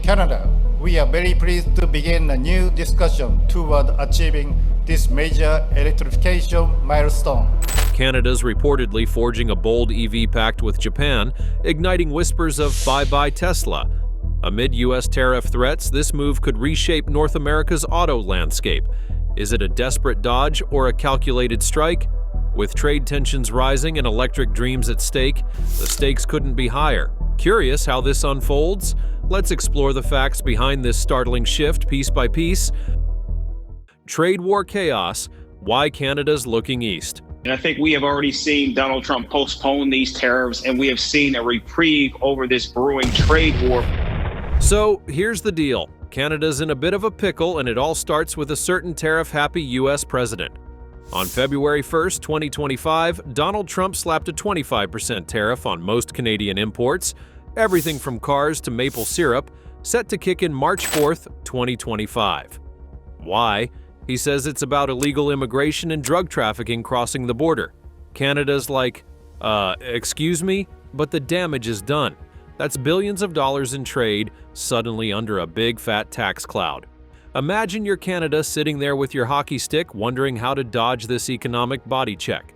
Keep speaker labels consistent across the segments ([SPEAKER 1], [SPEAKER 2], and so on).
[SPEAKER 1] Canada, we are very pleased to begin a new discussion toward achieving this major electrification milestone.
[SPEAKER 2] Canada's reportedly forging a bold EV pact with Japan, igniting whispers of bye-bye Tesla. Amid U.S. tariff threats, this move could reshape North America's auto landscape. Is it a desperate dodge or a calculated strike? With trade tensions rising and electric dreams at stake, the stakes couldn't be higher. Curious how this unfolds? Let's explore the facts behind this startling shift piece by piece. Trade war chaos, why Canada's looking east.
[SPEAKER 3] And I think we have already seen Donald Trump postpone these tariffs, and we have seen a reprieve over this brewing trade war.
[SPEAKER 2] So here's the deal. Canada's in a bit of a pickle, and it all starts with a certain tariff-happy U.S. president. On February 1st, 2025, Donald Trump slapped a 25% tariff on most Canadian imports, everything from cars to maple syrup, set to kick in March 4th, 2025. Why? He says it's about illegal immigration and drug trafficking crossing the border. Canada's like, excuse me? But the damage is done. That's billions of dollars in trade suddenly under a big fat tax cloud. Imagine you're Canada sitting there with your hockey stick wondering how to dodge this economic body check.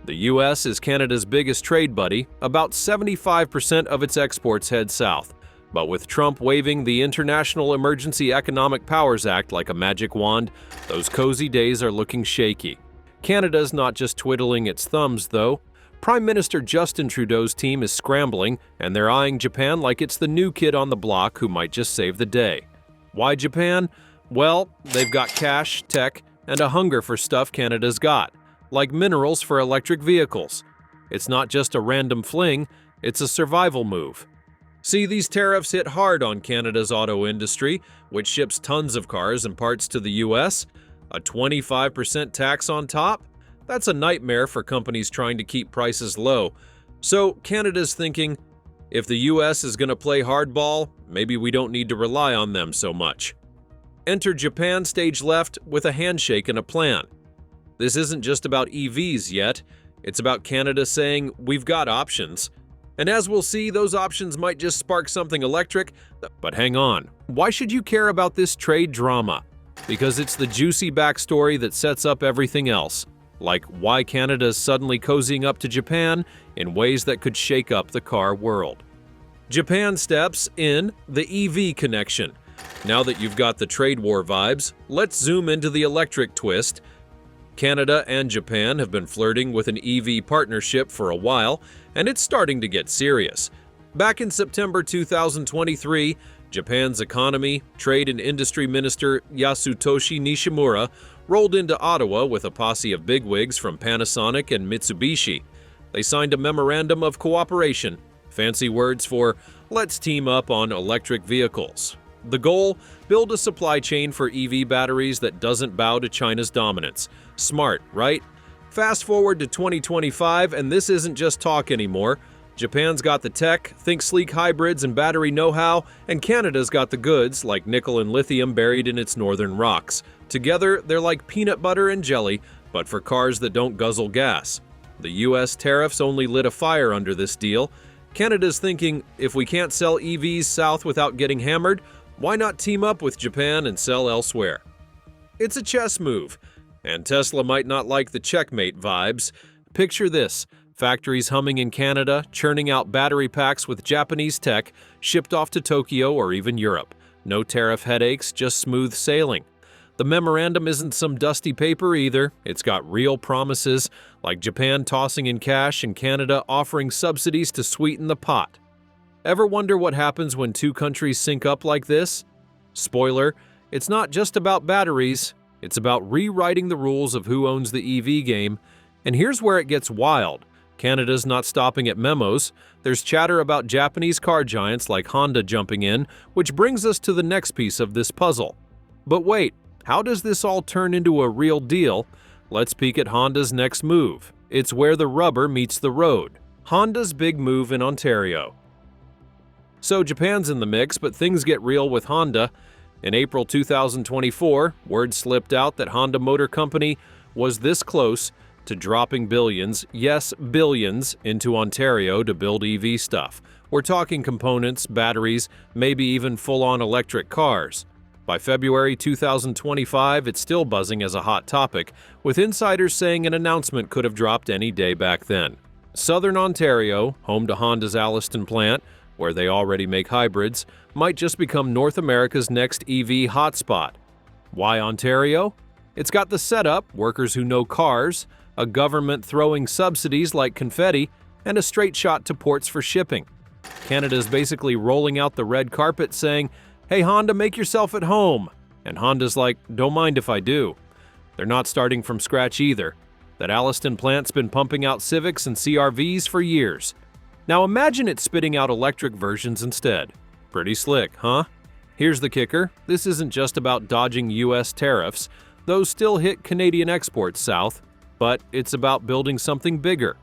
[SPEAKER 2] The U.S. is Canada's biggest trade buddy. About 75% of its exports head south. But with Trump waving the International Emergency Economic Powers Act like a magic wand, those cozy days are looking shaky. Canada's not just twiddling its thumbs, though. Prime Minister Justin Trudeau's team is scrambling, and they're eyeing Japan like it's the new kid on the block who might just save the day. Why Japan? Well, they've got cash, tech, and a hunger for stuff Canada's got, like minerals for electric vehicles. It's not just a random fling, it's a survival move. See, these tariffs hit hard on Canada's auto industry, which ships tons of cars and parts to the U.S. A 25% tax on top? That's a nightmare for companies trying to keep prices low. So Canada's thinking, if the U.S. is going to play hardball, maybe we don't need to rely on them so much. Enter Japan stage left with a handshake and a plan. This isn't just about EVs yet, it's about Canada saying, we've got options. And as we'll see, those options might just spark something electric. But hang on, why should you care about this trade drama? Because it's the juicy backstory that sets up everything else, like why Canada's suddenly cozying up to Japan in ways that could shake up the car world. Japan steps in the EV connection. Now that you've got the trade war vibes, let's zoom into the electric twist. Canada and Japan have been flirting with an EV partnership for a while, and it's starting to get serious. Back in September 2023, Japan's Economy, Trade and Industry Minister Yasutoshi Nishimura rolled into Ottawa with a posse of bigwigs from Panasonic and Mitsubishi. They signed a memorandum of cooperation, fancy words for let's team up on electric vehicles. The goal? Build a supply chain for EV batteries that doesn't bow to China's dominance. Smart, right? Fast forward to 2025, and this isn't just talk anymore. Japan's got the tech, think sleek hybrids and battery know-how, and Canada's got the goods, like nickel and lithium buried in its northern rocks. Together, they're like peanut butter and jelly, but for cars that don't guzzle gas. The U.S. tariffs only lit a fire under this deal. Canada's thinking, if we can't sell EVs south without getting hammered, why not team up with Japan and sell elsewhere? It's a chess move, and Tesla might not like the checkmate vibes. Picture this, factories humming in Canada, churning out battery packs with Japanese tech, shipped off to Tokyo or even Europe. No tariff headaches, just smooth sailing. The memorandum isn't some dusty paper either, it's got real promises, like Japan tossing in cash and Canada offering subsidies to sweeten the pot. Ever wonder what happens when two countries sync up like this? Spoiler, it's not just about batteries, it's about rewriting the rules of who owns the EV game. And here's where it gets wild. Canada's not stopping at memos. There's chatter about Japanese car giants like Honda jumping in, which brings us to the next piece of this puzzle. But wait, how does this all turn into a real deal? Let's peek at Honda's next move. It's where the rubber meets the road. Honda's big move in Ontario. So Japan's in the mix, but things get real with Honda. In April 2024, word slipped out that Honda Motor Company was this close to dropping billions, yes, billions, into Ontario to build EV stuff. We're talking components, batteries, maybe even full-on electric cars. By February 2025, it's still buzzing as a hot topic, with insiders saying an announcement could have dropped any day back then. Southern Ontario, home to Honda's Alliston plant, where they already make hybrids, might just become North America's next EV hotspot. Why Ontario? It's got the setup, workers who know cars, a government throwing subsidies like confetti, and a straight shot to ports for shipping. Canada's basically rolling out the red carpet saying, "Hey Honda, make yourself at home." And Honda's like, "Don't mind if I do." They're not starting from scratch either. That Alliston plant's been pumping out Civics and CR-Vs for years. Now imagine it spitting out electric versions instead. Pretty slick, huh? Here's the kicker. This isn't just about dodging US tariffs. Those still hit Canadian exports south. But it's about building something bigger.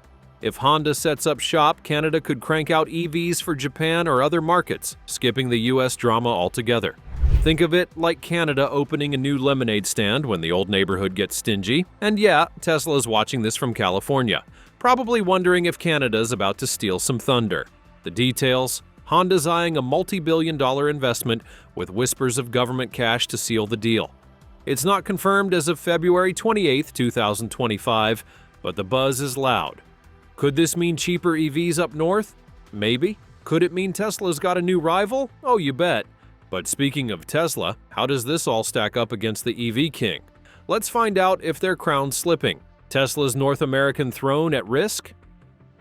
[SPEAKER 2] If Honda sets up shop, Canada could crank out EVs for Japan or other markets, skipping the US drama altogether. Think of it like Canada opening a new lemonade stand when the old neighborhood gets stingy. And yeah, Tesla's watching this from California, probably wondering if Canada's about to steal some thunder. The details: Honda's eyeing a multi-billion-dollar investment with whispers of government cash to seal the deal. It's not confirmed as of February 28, 2025, but the buzz is loud. Could this mean cheaper EVs up north? Maybe. Could it mean Tesla's got a new rival? Oh, you bet. But speaking of Tesla, how does this all stack up against the EV king? Let's find out if their crown's slipping. Tesla's North American throne at risk?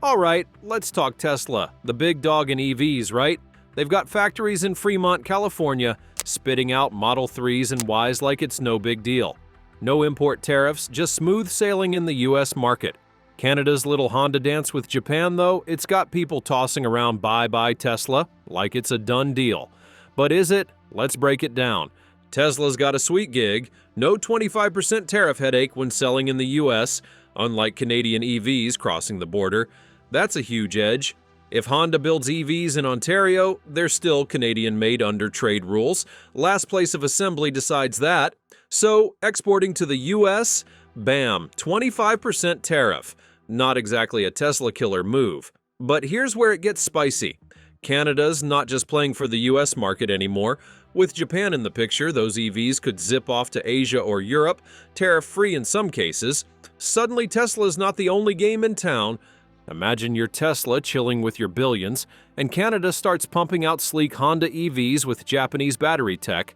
[SPEAKER 2] All right, let's talk Tesla, the big dog in EVs, right? They've got factories in Fremont, California, spitting out Model 3s and Ys like it's no big deal. No import tariffs, just smooth sailing in the US market. Canada's little Honda dance with Japan, though, it's got people tossing around bye-bye Tesla like it's a done deal. But is it? Let's break it down. Tesla's got a sweet gig, no 25% tariff headache when selling in the US, unlike Canadian EVs crossing the border. That's a huge edge. If Honda builds EVs in Ontario, they're still Canadian-made under trade rules. Last place of assembly decides that. So, exporting to the US, bam, 25% tariff. Not exactly a Tesla killer move. But here's where it gets spicy. Canada's not just playing for the US market anymore. With Japan in the picture, those EVs could zip off to Asia or Europe, tariff-free in some cases. Suddenly, Tesla's not the only game in town. Imagine your Tesla chilling with your billions, and Canada starts pumping out sleek Honda EVs with Japanese battery tech.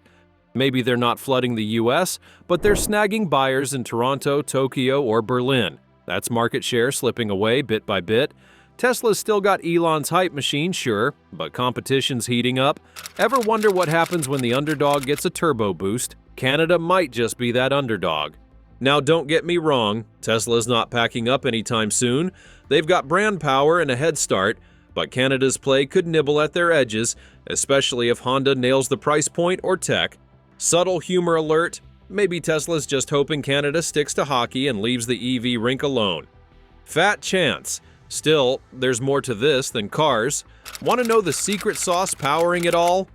[SPEAKER 2] Maybe they're not flooding the US, but they're snagging buyers in Toronto, Tokyo, or Berlin. That's market share slipping away bit by bit. Tesla's still got Elon's hype machine, sure, but competition's heating up. Ever wonder what happens when the underdog gets a turbo boost? Canada might just be that underdog. Now don't get me wrong, Tesla's not packing up anytime soon. They've got brand power and a head start, but Canada's play could nibble at their edges, especially if Honda nails the price point or tech. Subtle humor alert, maybe Tesla's just hoping Canada sticks to hockey and leaves the EV rink alone. Fat chance. Still, there's more to this than cars. Want to know the secret sauce powering it all?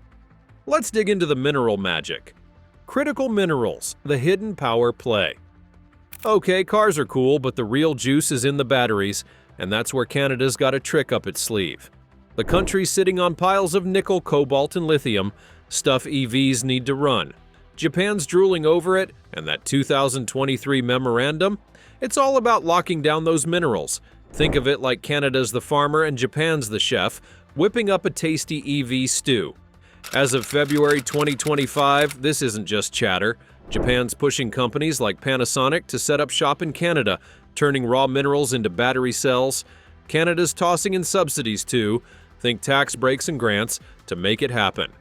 [SPEAKER 2] Let's dig into the mineral magic. Critical minerals, the hidden power play. Okay, cars are cool, but the real juice is in the batteries, and that's where Canada's got a trick up its sleeve. The country's sitting on piles of nickel, cobalt, and lithium, stuff EVs need to run. Japan's drooling over it, and that 2023 memorandum? It's all about locking down those minerals. Think of it like Canada's the farmer and Japan's the chef, whipping up a tasty EV stew. As of February 2025, this isn't just chatter. Japan's pushing companies like Panasonic to set up shop in Canada, turning raw minerals into battery cells. Canada's tossing in subsidies too, think tax breaks and grants, to make it happen.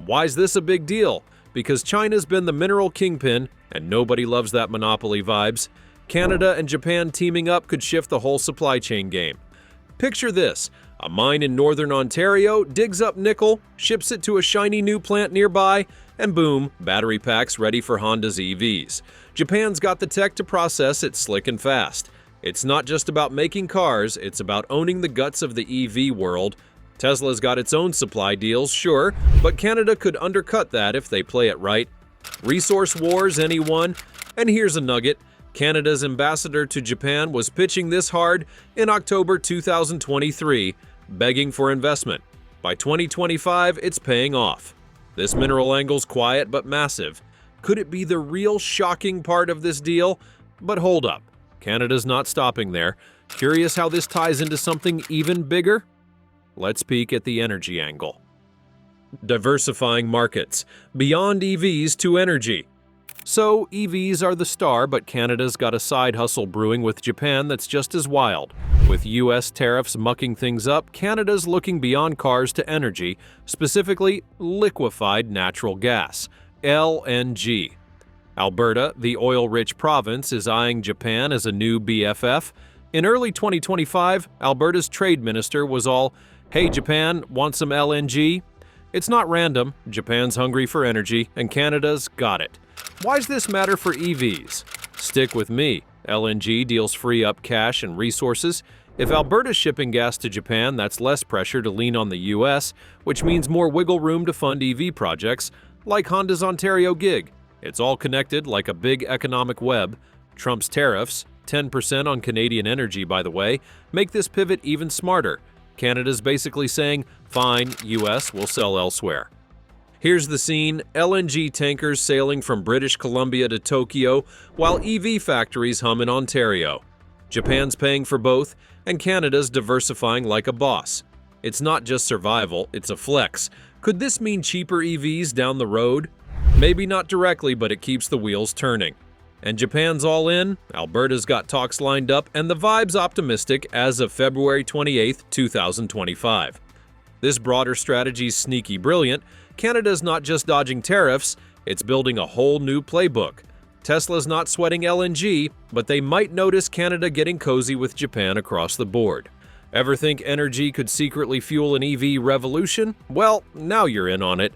[SPEAKER 2] Why's this a big deal? Because China's been the mineral kingpin, and nobody loves that monopoly vibes. Canada and Japan teaming up could shift the whole supply chain game. Picture this: a mine in northern Ontario digs up nickel, ships it to a shiny new plant nearby, and boom, battery packs ready for Honda's EVs. Japan's got the tech to process it slick and fast. It's not just about making cars, it's about owning the guts of the EV world. Tesla's got its own supply deals, sure, but Canada could undercut that if they play it right. Resource wars, anyone? And here's a nugget. Canada's ambassador to Japan was pitching this hard in October 2023. begging for investment. By 2025, it's paying off. This mineral angle's quiet but massive. Could it be the real shocking part of this deal? But hold up, Canada's not stopping there. Curious how this ties into something even bigger? Let's peek at the energy angle. Diversifying markets, beyond EVs to energy. So EVs are the star, but Canada's got a side hustle brewing with Japan that's just as wild. With US tariffs mucking things up, Canada's looking beyond cars to energy, specifically liquefied natural gas, LNG. Alberta, the oil-rich province, is eyeing Japan as a new BFF. In early 2025, Alberta's trade minister was all, "Hey Japan, want some LNG?" It's not random. Japan's hungry for energy, and Canada's got it. Why's this matter for EVs? Stick with me. LNG deals free up cash and resources. If Alberta's shipping gas to Japan, that's less pressure to lean on the US, which means more wiggle room to fund EV projects, like Honda's Ontario gig. It's all connected like a big economic web. Trump's tariffs, 10% on Canadian energy by the way, make this pivot even smarter. Canada's basically saying, fine, US will sell elsewhere. Here's the scene: LNG tankers sailing from British Columbia to Tokyo, while EV factories hum in Ontario. Japan's paying for both, and Canada's diversifying like a boss. It's not just survival, it's a flex. Could this mean cheaper EVs down the road? Maybe not directly, but it keeps the wheels turning. And Japan's all in, Alberta's got talks lined up, and the vibe's optimistic as of February 28, 2025. This broader strategy's sneaky brilliant. Canada's not just dodging tariffs, it's building a whole new playbook. Tesla's not sweating LNG, but they might notice Canada getting cozy with Japan across the board. Ever think energy could secretly fuel an EV revolution? Well, now you're in on it.